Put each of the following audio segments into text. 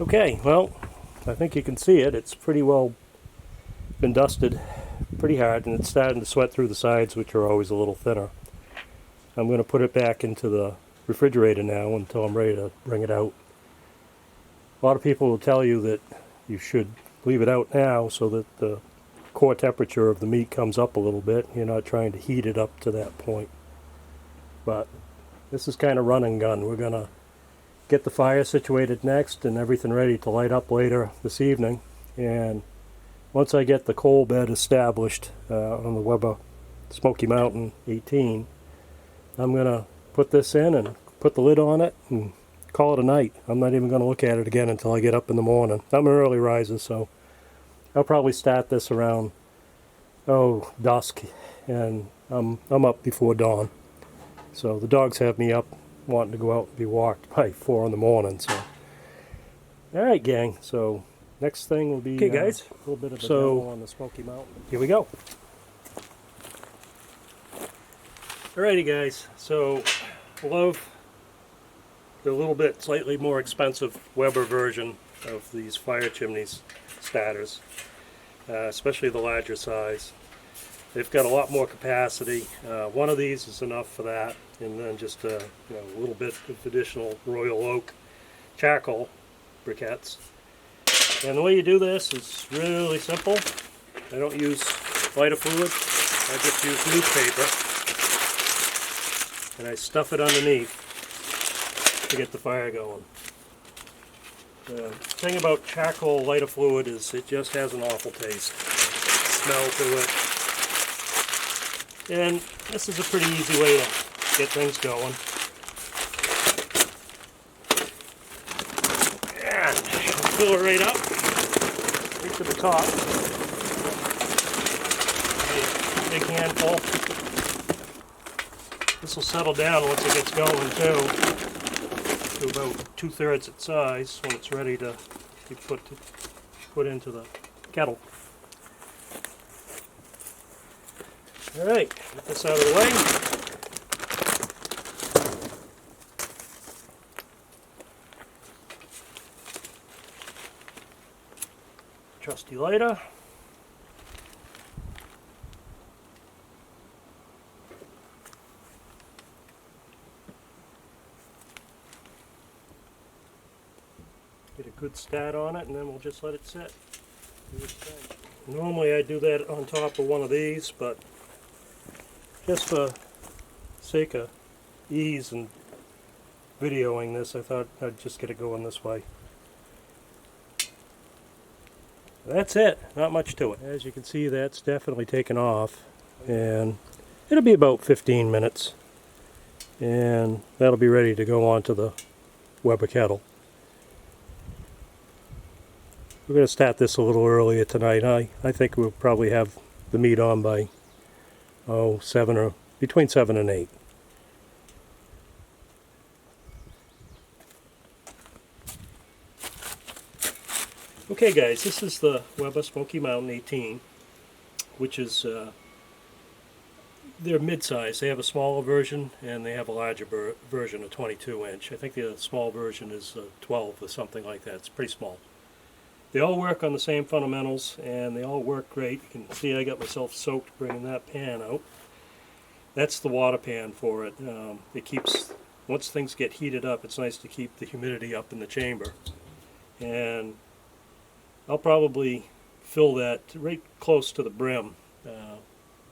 Okay, well, I think you can see it. It's pretty well been dusted pretty hard, and it's starting to sweat through the sides, which are always a little thinner. I'm going to put it back into the refrigerator now until I'm ready to bring it out. A lot of people will tell you that you should leave it out now so that the core temperature of the meat comes up a little bit. You're not trying to heat it up to that point. But this is kind of run and gun. We're going to get the fire situated next and everything ready to light up later this evening. And once I get the coal bed established on the Weber Smoky Mountain 18, I'm going to put this in and put the lid on it and call it a night. I'm not even going to look at it again until I get up in the morning. I'm an early riser, so I'll probably start this around dusk, and I'm up before dawn. So the dogs have me up wanting to go out and be walked by 4 in the morning. So, all right, gang. So next thing will be okay, guys. A little bit of the demo on the Smoky Mountain. Here we go. Alrighty, guys. So love the little bit slightly more expensive Weber version of these fire chimneys starters, especially the larger size. They've got a lot more capacity. One of these is enough for that, and then just a little bit of additional Royal Oak charcoal briquettes. And the way you do this is really simple. I don't use lighter fluid. I just use newspaper, and I stuff it underneath to get the fire going. The thing about charcoal lighter fluid is it just has an awful taste, smell to it. And this is a pretty easy way to get things going. And I'll fill it right up, right to the top. Big handful. This will settle down once it gets going too, to about 2/3 its size when it's ready to be put into the kettle. Alright, get this out of the way. Trusty lighter. Get a good start on it, and then we'll just let it sit. Normally I do that on top of one of these, but just for sake of ease and videoing this, I thought I'd just get it going this way. That's it. Not much to it. As you can see, that's definitely taken off, and it'll be about 15 minutes, and that'll be ready to go onto the Weber kettle. We're going to start this a little earlier tonight. I think we'll probably have the meat on by between 7 and 8. Okay, guys, this is the Weber Smoky Mountain 18, which is they're mid-size. They have a smaller version and they have a larger version, a 22-inch. I think the small version is 12 or something like that. It's pretty small. They all work on the same fundamentals, and they all work great. You can see I got myself soaked bringing that pan out. That's the water pan for it. It keeps, once things get heated up, it's nice to keep the humidity up in the chamber. And I'll probably fill that right close to the brim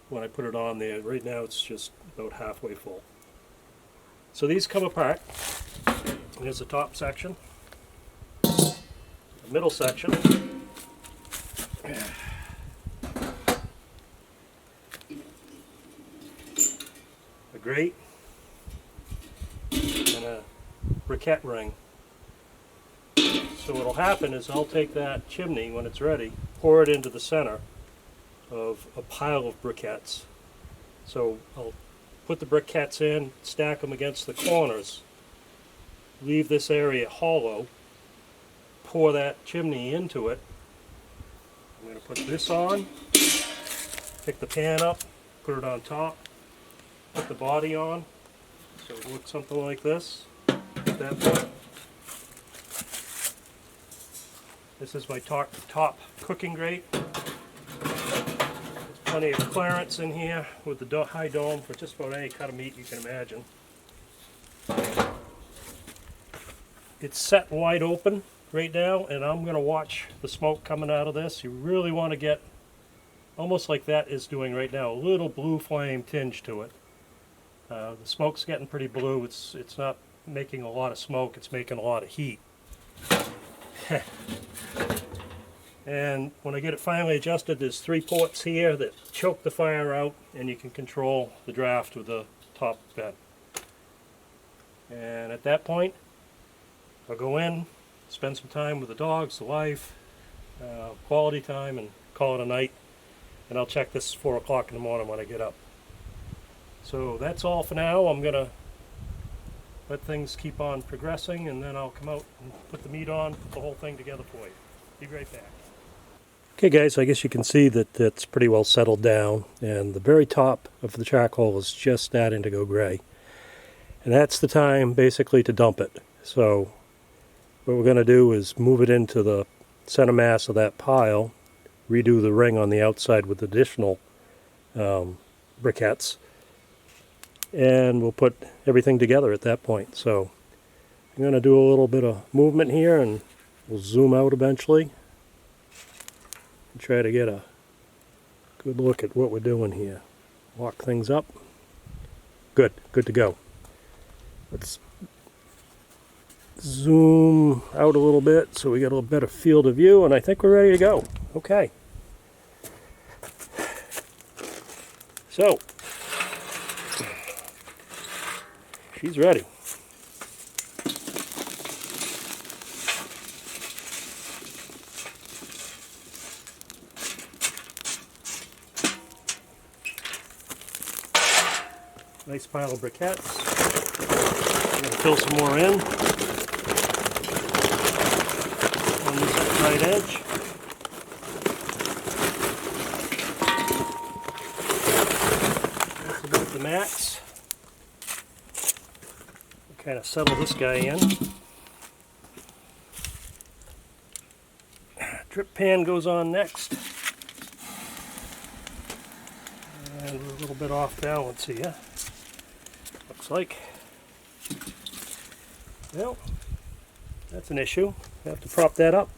when I put it on there. Right now it's just about halfway full. So these come apart. Here's the top section, the middle section, a grate, and a briquette ring. So what'll happen is I'll take that chimney when it's ready, pour it into the center of a pile of briquettes. So I'll put the briquettes in, stack them against the corners, leave this area hollow, pour that chimney into it. I'm going to put this on, pick the pan up, put it on top, put the body on, so it looks something like this at that point. This is my top cooking grate. Plenty of clearance in here with the high dome for just about any cut of meat you can imagine. It's set wide open right now, and I'm going to watch the smoke coming out of this. You really want to get almost like that is doing right now, a little blue flame tinge to it. The smoke's getting pretty blue. It's not making a lot of smoke, it's making a lot of heat. And when I get it finally adjusted, there's 3 ports here that choke the fire out, and you can control the draft with the top vent. And at that point, I'll go in, spend some time with the dogs, the wife, quality time, and call it a night. And I'll check this 4 o'clock in the morning when I get up. So that's all for now. I'm going to let things keep on progressing, and then I'll come out and put the meat on, put the whole thing together for you. Be right back. Okay guys, I guess you can see that it's pretty well settled down, and the very top of the charcoal is just starting to go gray. And that's the time basically to dump it. So what we're going to do is move it into the center mass of that pile, redo the ring on the outside with additional briquettes, and we'll put everything together at that point. So I'm going to do a little bit of movement here, and we'll zoom out eventually and try to get a good look at what we're doing here. Lock things up. Good to go. Let's zoom out a little bit so we get a little better field of view, and I think we're ready to go. Okay. So, she's ready. Nice pile of briquettes. I'm going to fill some more in on this right edge. That's about the max. Kind of settle this guy in. Drip pan goes on next. And we're a little bit off balance here. Looks like. Well, that's an issue. I have to prop that up.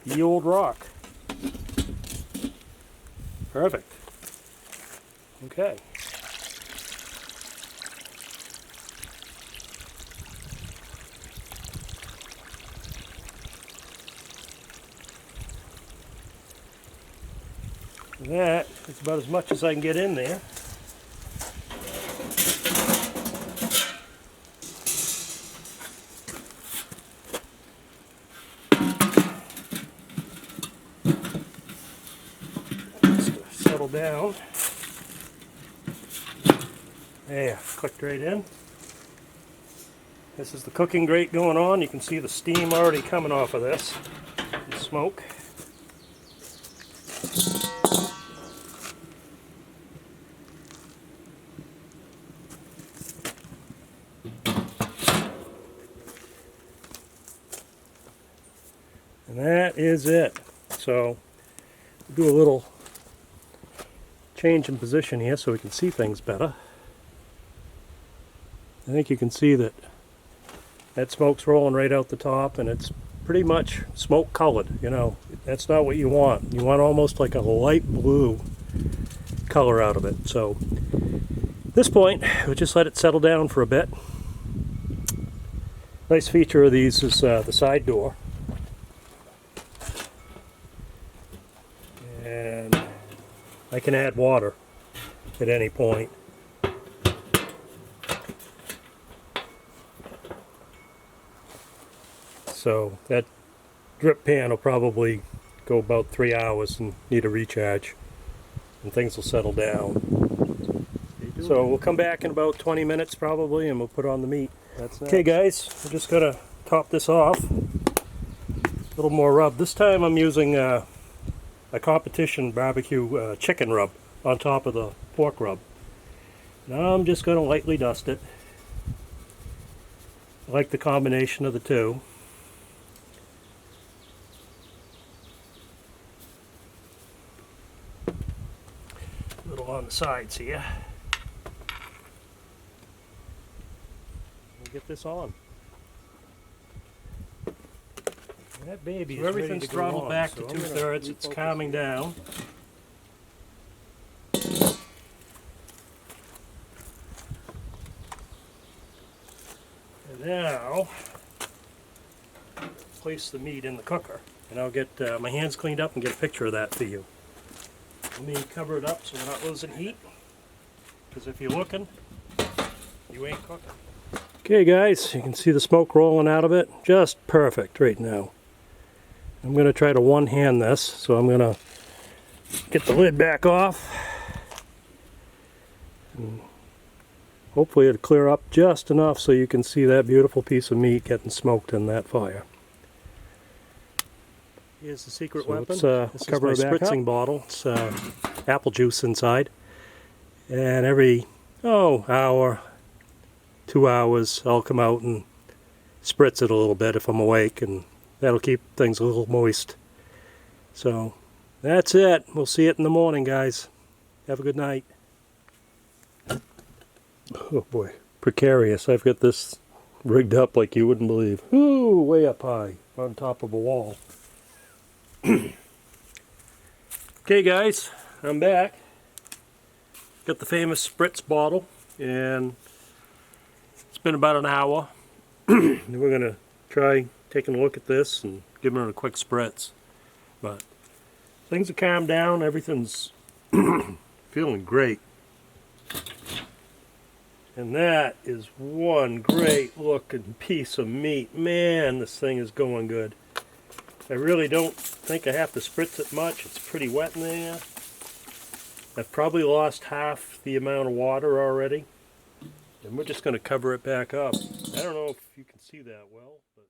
The old rock. Perfect. Okay. That is about as much as I can get in there. Settle down. There, clicked right in. This is the cooking grate going on. You can see the steam already coming off of this. The smoke. And that is it. So do a little change in position here so we can see things better. I think you can see that smoke's rolling right out the top, and it's pretty much smoke colored. You know, that's not what you want. You want almost like a light blue color out of it. So at this point, we'll just let it settle down for a bit. Nice feature of these is the side door. And I can add water at any point. So that drip pan will probably go about 3 hours and need a recharge, and things will settle down. So we'll come back in about 20 minutes probably, and we'll put on the meat. Okay guys, we're just going to top this off. A little more rub. This time I'm using a competition barbecue chicken rub on top of the pork rub. Now I'm just going to lightly dust it. I like the combination of the two. A little on the sides here. We'll get this on. That baby is everything's throttled back to 2/3. It's calming down. And now, place the meat in the cooker, and I'll get my hands cleaned up and get a picture of that for you. Let me cover it up so we're not losing heat, because if you're looking, you ain't cooking. Okay guys, you can see the smoke rolling out of it. Just perfect right now. I'm going to try to one-hand this, so I'm going to get the lid back off. And hopefully it'll clear up just enough so you can see that beautiful piece of meat getting smoked in that fire. Here's the secret weapon. Let's cover my spritzing bottle. It's apple juice inside. And every, hour, 2 hours, I'll come out and spritz it a little bit if I'm awake, and that'll keep things a little moist. So, that's it. We'll see it in the morning, guys. Have a good night. Oh boy, precarious. I've got this rigged up like you wouldn't believe. Ooh, way up high, on top of a wall. Okay guys, I'm back. Got the famous spritz bottle, and it's been about an hour. And we're gonna try taking a look at this and giving it a quick spritz. But things have calmed down, everything's feeling great. And that is one great looking piece of meat. Man, this thing is going good. I really don't think I have to spritz it much. It's pretty wet in there. I've probably lost half the amount of water already. And we're just going to cover it back up. I don't know if you can see that well, but